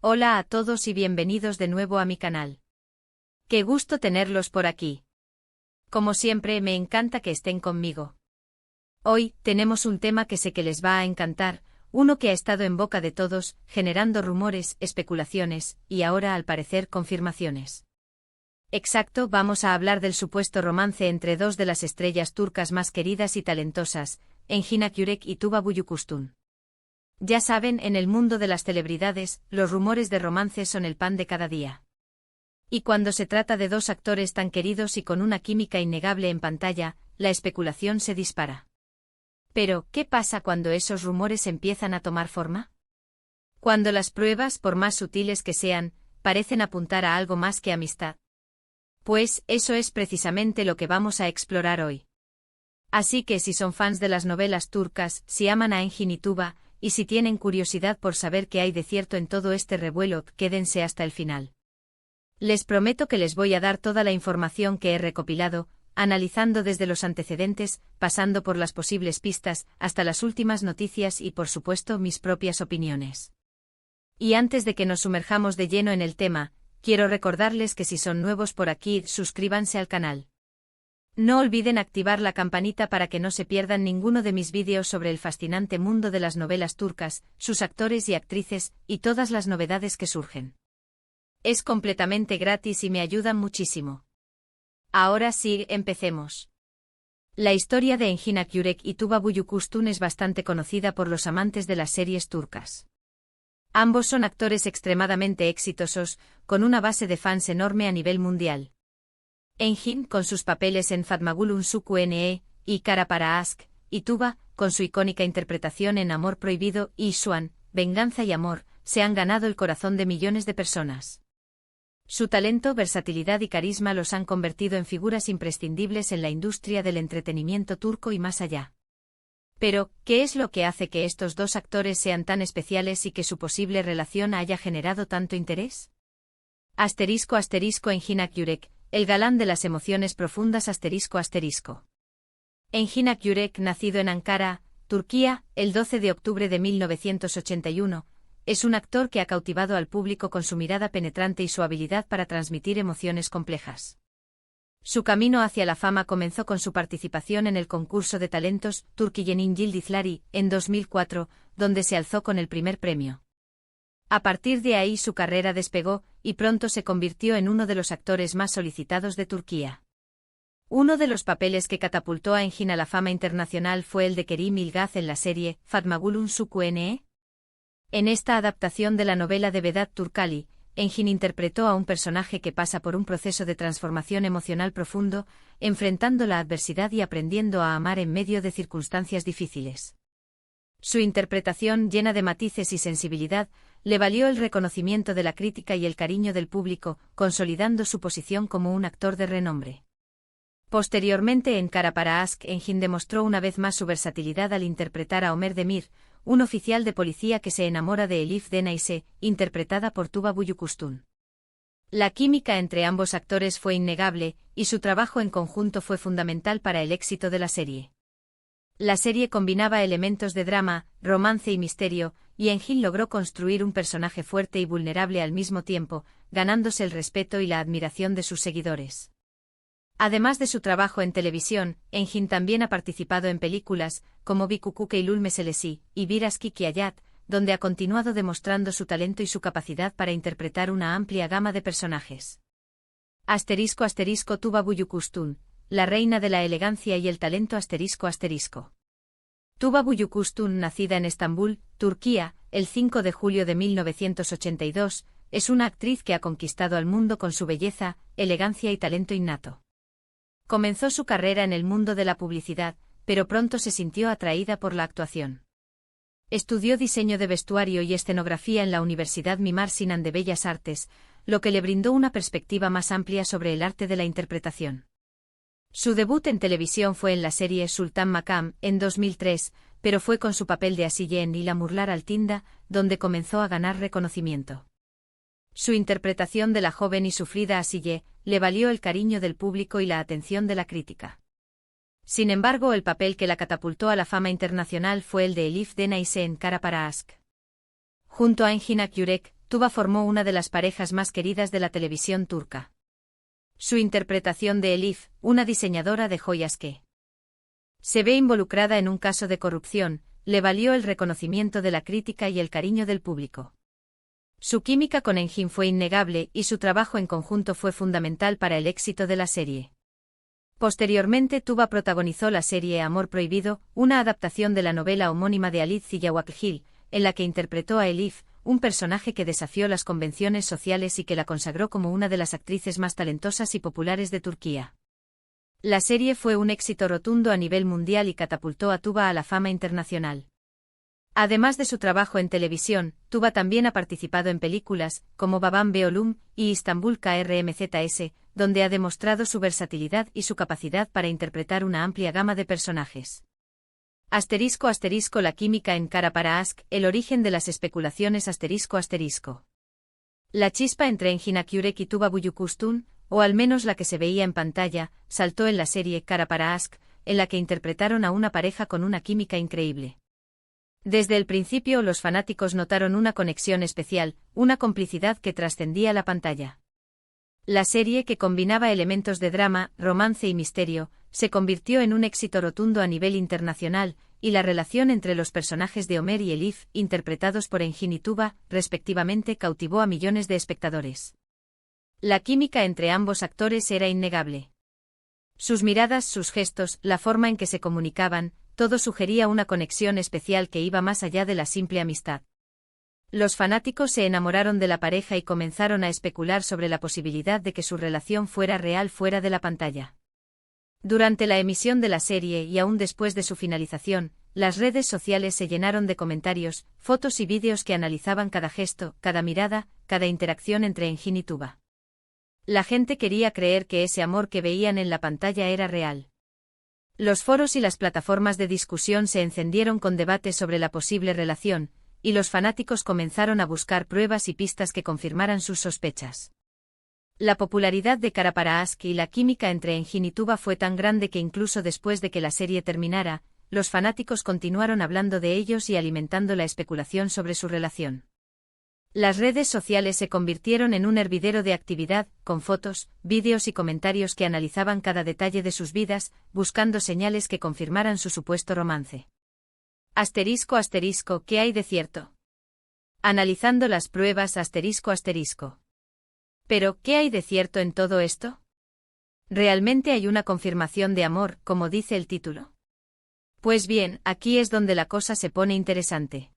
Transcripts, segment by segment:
Hola a todos y bienvenidos de nuevo a mi canal. Qué gusto tenerlos por aquí. Como siempre, me encanta que estén conmigo. Hoy, tenemos un tema que sé que les va a encantar, uno que ha estado en boca de todos, generando rumores, especulaciones, y ahora al parecer confirmaciones. Exacto, vamos a hablar del supuesto romance entre dos de las estrellas turcas más queridas y talentosas, Engin Akyürek y Tuba Büyüküstün. Ya saben, en el mundo de las celebridades, los rumores de romance son el pan de cada día. Y cuando se trata de dos actores tan queridos y con una química innegable en pantalla, la especulación se dispara. Pero, ¿qué pasa cuando esos rumores empiezan a tomar forma? Cuando las pruebas, por más sutiles que sean, parecen apuntar a algo más que amistad. Pues, eso es precisamente lo que vamos a explorar hoy. Así que si son fans de las novelas turcas, si aman a Engin y Tuba, y si tienen curiosidad por saber qué hay de cierto en todo este revuelo, quédense hasta el final. Les prometo que les voy a dar toda la información que he recopilado, analizando desde los antecedentes, pasando por las posibles pistas, hasta las últimas noticias y por supuesto mis propias opiniones. Y antes de que nos sumerjamos de lleno en el tema, quiero recordarles que si son nuevos por aquí, suscríbanse al canal. No olviden activar la campanita para que no se pierdan ninguno de mis vídeos sobre el fascinante mundo de las novelas turcas, sus actores y actrices, y todas las novedades que surgen. Es completamente gratis y me ayudan muchísimo. Ahora sí, empecemos. La historia de Engin Akyürek y Tuba Büyüküstün es bastante conocida por los amantes de las series turcas. Ambos son actores extremadamente exitosos, con una base de fans enorme a nivel mundial. Engin, con sus papeles en Fatma Gül'ün Suku y Kara Para Aşk, y Tuba, con su icónica interpretación en Amor Prohibido y Swan, Venganza y Amor, se han ganado el corazón de millones de personas. Su talento, versatilidad y carisma los han convertido en figuras imprescindibles en la industria del entretenimiento turco y más allá. Pero, ¿qué es lo que hace que estos dos actores sean tan especiales y que su posible relación haya generado tanto interés? Engin Akyürek, el galán de las emociones profundas ***. Engin Akyürek, nacido en Ankara, Turquía, el 12 de octubre de 1981, es un actor que ha cautivado al público con su mirada penetrante y su habilidad para transmitir emociones complejas. Su camino hacia la fama comenzó con su participación en el concurso de talentos Türkiye'nin Yıldızları en 2004, donde se alzó con el primer premio. A partir de ahí su carrera despegó, y pronto se convirtió en uno de los actores más solicitados de Turquía. Uno de los papeles que catapultó a Engin a la fama internacional fue el de Kerim Ilgaz en la serie Fatma Gül'ün Suku. En esta adaptación de la novela de Vedat Turkali, Engin interpretó a un personaje que pasa por un proceso de transformación emocional profundo, enfrentando la adversidad y aprendiendo a amar en medio de circunstancias difíciles. Su interpretación, llena de matices y sensibilidad, le valió el reconocimiento de la crítica y el cariño del público, consolidando su posición como un actor de renombre. Posteriormente en Kara Para Aşk, Engin demostró una vez más su versatilidad al interpretar a Ömer Demir, un oficial de policía que se enamora de Elif Denayse, interpretada por Tuba Büyüküstün. La química entre ambos actores fue innegable, y su trabajo en conjunto fue fundamental para el éxito de la serie. La serie combinaba elementos de drama, romance y misterio, y Engin logró construir un personaje fuerte y vulnerable al mismo tiempo, ganándose el respeto y la admiración de sus seguidores. Además de su trabajo en televisión, Engin también ha participado en películas, como Bir Kuku Eylül Meselesi y Bir Aşk İki Hayat, donde ha continuado demostrando su talento y su capacidad para interpretar una amplia gama de personajes. Tuba Büyüküstün, la reina de la elegancia y el talento ***. Tuba Büyüküstün, nacida en Estambul, Turquía, el 5 de julio de 1982, es una actriz que ha conquistado al mundo con su belleza, elegancia y talento innato. Comenzó su carrera en el mundo de la publicidad, pero pronto se sintió atraída por la actuación. Estudió diseño de vestuario y escenografía en la Universidad Mimar Sinan de Bellas Artes, lo que le brindó una perspectiva más amplia sobre el arte de la interpretación. Su debut en televisión fue en la serie Sultan Makam, en 2003, pero fue con su papel de Asiye en Ilamurlar Altında, donde comenzó a ganar reconocimiento. Su interpretación de la joven y sufrida Asiye le valió el cariño del público y la atención de la crítica. Sin embargo, el papel que la catapultó a la fama internacional fue el de Elif Denayse en Kara Para Aşk. Junto a Engin Akyürek, Tuba formó una de las parejas más queridas de la televisión turca. Su interpretación de Elif, una diseñadora de joyas que se ve involucrada en un caso de corrupción, le valió el reconocimiento de la crítica y el cariño del público. Su química con Engin fue innegable y su trabajo en conjunto fue fundamental para el éxito de la serie. Posteriormente Tuba protagonizó la serie Amor Prohibido, una adaptación de la novela homónima de Halit Ziyawakhil, en la que interpretó a Elif, un personaje que desafió las convenciones sociales y que la consagró como una de las actrices más talentosas y populares de Turquía. La serie fue un éxito rotundo a nivel mundial y catapultó a Tuba a la fama internacional. Además de su trabajo en televisión, Tuba también ha participado en películas, como Babam Beolum y Istanbul KRMZS, donde ha demostrado su versatilidad y su capacidad para interpretar una amplia gama de personajes. *** La química en Kara para Aşk, el origen de las especulaciones ***. La chispa entre Engin Akyurek y Tuba Büyüküstün, o al menos la que se veía en pantalla, saltó en la serie Kara para Aşk, en la que interpretaron a una pareja con una química increíble. Desde el principio los fanáticos notaron una conexión especial, una complicidad que trascendía la pantalla. La serie, que combinaba elementos de drama, romance y misterio, se convirtió en un éxito rotundo a nivel internacional, y la relación entre los personajes de Ömer y Elif, interpretados por Engin y Tuba, respectivamente, cautivó a millones de espectadores. La química entre ambos actores era innegable. Sus miradas, sus gestos, la forma en que se comunicaban, todo sugería una conexión especial que iba más allá de la simple amistad. Los fanáticos se enamoraron de la pareja y comenzaron a especular sobre la posibilidad de que su relación fuera real fuera de la pantalla. Durante la emisión de la serie y aún después de su finalización, las redes sociales se llenaron de comentarios, fotos y vídeos que analizaban cada gesto, cada mirada, cada interacción entre Engin y Tuba. La gente quería creer que ese amor que veían en la pantalla era real. Los foros y las plataformas de discusión se encendieron con debates sobre la posible relación, y los fanáticos comenzaron a buscar pruebas y pistas que confirmaran sus sospechas. La popularidad de Kara para Aşk y la química entre Engin y Tuba fue tan grande que incluso después de que la serie terminara, los fanáticos continuaron hablando de ellos y alimentando la especulación sobre su relación. Las redes sociales se convirtieron en un hervidero de actividad, con fotos, vídeos y comentarios que analizaban cada detalle de sus vidas, buscando señales que confirmaran su supuesto romance. ***, ¿qué hay de cierto? Analizando las pruebas ***. Pero, ¿qué hay de cierto en todo esto? ¿Realmente hay una confirmación de amor, como dice el título? Pues bien, aquí es donde la cosa se pone interesante.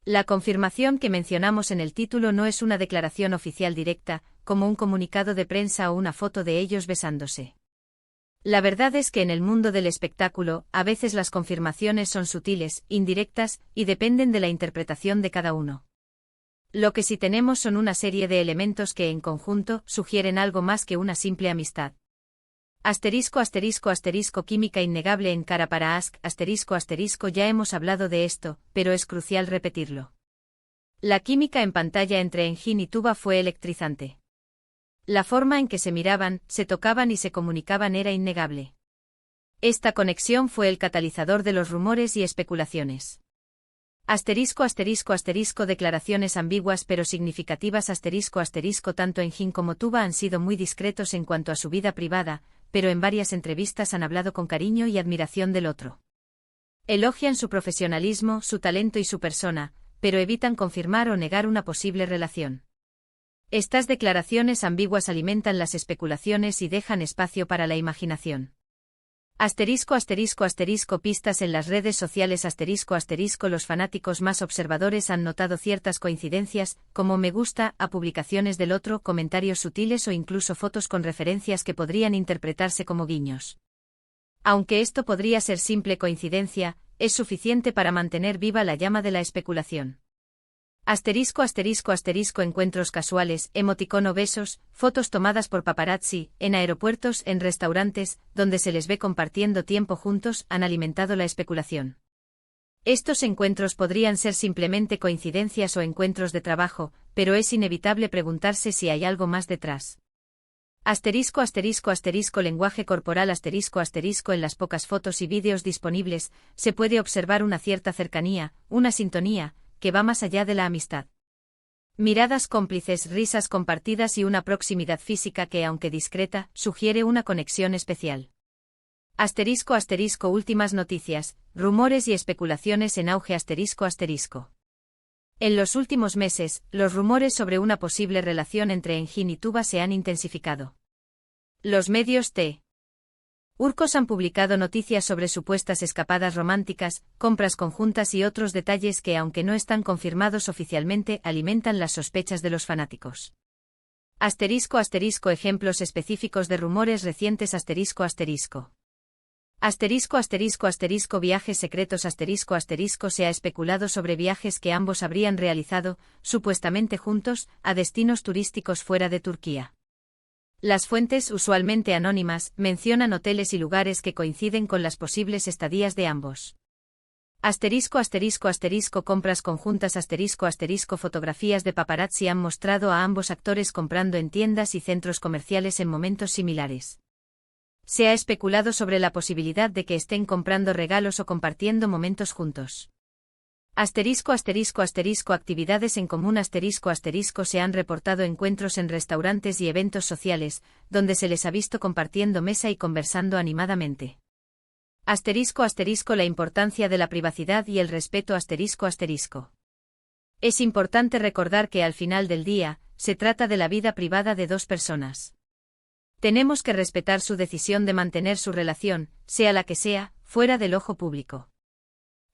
La confirmación que mencionamos en el título no es una declaración oficial directa, como un comunicado de prensa o una foto de ellos besándose. La verdad es que en el mundo del espectáculo, a veces las confirmaciones son sutiles, indirectas, y dependen de la interpretación de cada uno. Lo que sí tenemos son una serie de elementos que en conjunto sugieren algo más que una simple amistad. ***, química innegable en Kara para Aşk, ***, ya hemos hablado de esto, pero es crucial repetirlo. La química en pantalla entre Engin y Tuba fue electrizante. La forma en que se miraban, se tocaban y se comunicaban era innegable. Esta conexión fue el catalizador de los rumores y especulaciones. ***, declaraciones ambiguas pero significativas ***, tanto Engin como Tuba han sido muy discretos en cuanto a su vida privada, pero en varias entrevistas han hablado con cariño y admiración del otro. Elogian su profesionalismo, su talento y su persona, pero evitan confirmar o negar una posible relación. Estas declaraciones ambiguas alimentan las especulaciones y dejan espacio para la imaginación. Pistas en las redes sociales Los fanáticos más observadores han notado ciertas coincidencias, como me gusta a publicaciones del otro, comentarios sutiles o incluso fotos con referencias que podrían interpretarse como guiños. Aunque esto podría ser simple coincidencia, es suficiente para mantener viva la llama de la especulación. Encuentros casuales, emoticono besos, fotos tomadas por paparazzi, en aeropuertos, en restaurantes, donde se les ve compartiendo tiempo juntos, han alimentado la especulación. Estos encuentros podrían ser simplemente coincidencias o encuentros de trabajo, pero es inevitable preguntarse si hay algo más detrás. Lenguaje corporal en las pocas fotos y vídeos disponibles, se puede observar una cierta cercanía, una sintonía, que va más allá de la amistad. Miradas cómplices, risas compartidas y una proximidad física que, aunque discreta, sugiere una conexión especial. Asterisco asterisco últimas noticias, rumores y especulaciones en auge asterisco asterisco. En los últimos meses, los rumores sobre una posible relación entre Engin y Tuba se han intensificado. Los medios turcos han publicado noticias sobre supuestas escapadas románticas, compras conjuntas y otros detalles que, aunque no están confirmados oficialmente, alimentan las sospechas de los fanáticos. Asterisco asterisco ejemplos específicos de rumores recientes asterisco asterisco. Asterisco asterisco asterisco viajes secretos asterisco asterisco se ha especulado sobre viajes que ambos habrían realizado, supuestamente juntos, a destinos turísticos fuera de Turquía. Las fuentes, usualmente anónimas, mencionan hoteles y lugares que coinciden con las posibles estadías de ambos. Asterisco asterisco asterisco compras conjuntas asterisco asterisco fotografías de paparazzi han mostrado a ambos actores comprando en tiendas y centros comerciales en momentos similares. Se ha especulado sobre la posibilidad de que estén comprando regalos o compartiendo momentos juntos. Asterisco asterisco asterisco actividades en común asterisco asterisco se han reportado encuentros en restaurantes y eventos sociales, donde se les ha visto compartiendo mesa y conversando animadamente. Asterisco asterisco la importancia de la privacidad y el respeto asterisco asterisco. Es importante recordar que al final del día, se trata de la vida privada de dos personas. Tenemos que respetar su decisión de mantener su relación, sea la que sea, fuera del ojo público.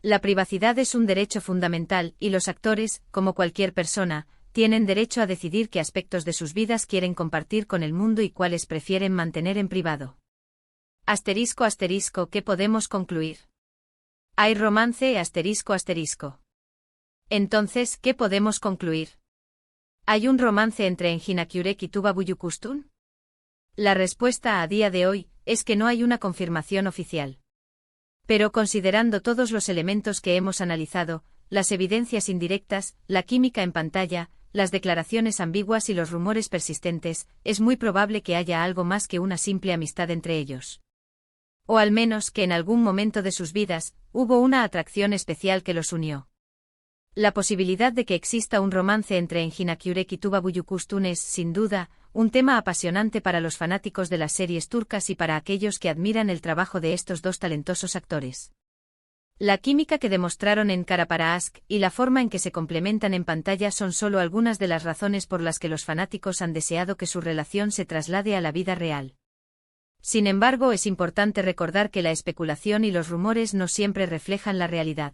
La privacidad es un derecho fundamental y los actores, como cualquier persona, tienen derecho a decidir qué aspectos de sus vidas quieren compartir con el mundo y cuáles prefieren mantener en privado. Asterisco asterisco ¿qué podemos concluir? ¿Hay romance asterisco asterisco? Entonces, ¿qué podemos concluir? ¿Hay un romance entre Engin Akyurek y Tuba Büyüküstün? La respuesta a día de hoy es que no hay una confirmación oficial. Pero considerando todos los elementos que hemos analizado, las evidencias indirectas, la química en pantalla, las declaraciones ambiguas y los rumores persistentes, es muy probable que haya algo más que una simple amistad entre ellos. O al menos que en algún momento de sus vidas, hubo una atracción especial que los unió. La posibilidad de que exista un romance entre Engin Akyurek y Tuba Büyüküstün es, sin duda, un tema apasionante para los fanáticos de las series turcas y para aquellos que admiran el trabajo de estos dos talentosos actores. La química que demostraron en Kara para Aşk y la forma en que se complementan en pantalla son solo algunas de las razones por las que los fanáticos han deseado que su relación se traslade a la vida real. Sin embargo, es importante recordar que la especulación y los rumores no siempre reflejan la realidad.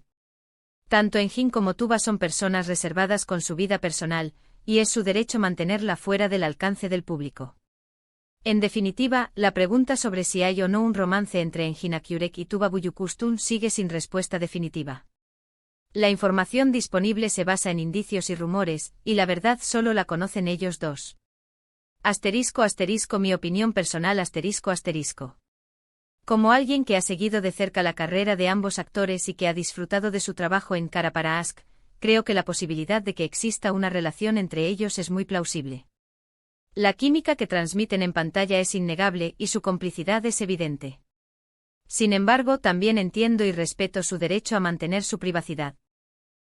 Tanto Engin como Tuba son personas reservadas con su vida personal, y es su derecho mantenerla fuera del alcance del público. En definitiva, la pregunta sobre si hay o no un romance entre Engin Akyurek y Tuba Büyüküstün sigue sin respuesta definitiva. La información disponible se basa en indicios y rumores, y la verdad solo la conocen ellos dos. Asterisco asterisco mi opinión personal asterisco asterisco. Como alguien que ha seguido de cerca la carrera de ambos actores y que ha disfrutado de su trabajo en Kara para Aşk, creo que la posibilidad de que exista una relación entre ellos es muy plausible. La química que transmiten en pantalla es innegable y su complicidad es evidente. Sin embargo, también entiendo y respeto su derecho a mantener su privacidad.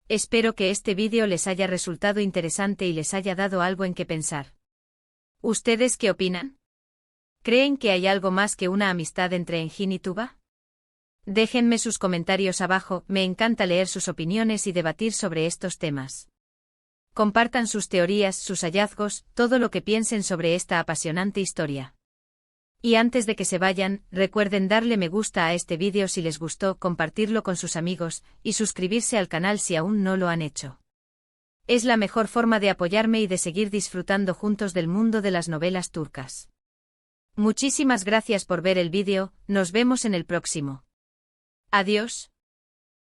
Espero que este vídeo les haya resultado interesante y les haya dado algo en qué pensar. ¿Ustedes qué opinan? ¿Creen que hay algo más que una amistad entre Engin y Tuba? Déjenme sus comentarios abajo, me encanta leer sus opiniones y debatir sobre estos temas. Compartan sus teorías, sus hallazgos, todo lo que piensen sobre esta apasionante historia. Y antes de que se vayan, recuerden darle me gusta a este vídeo si les gustó, compartirlo con sus amigos, y suscribirse al canal si aún no lo han hecho. Es la mejor forma de apoyarme y de seguir disfrutando juntos del mundo de las novelas turcas. Muchísimas gracias por ver el vídeo, nos vemos en el próximo. Adiós.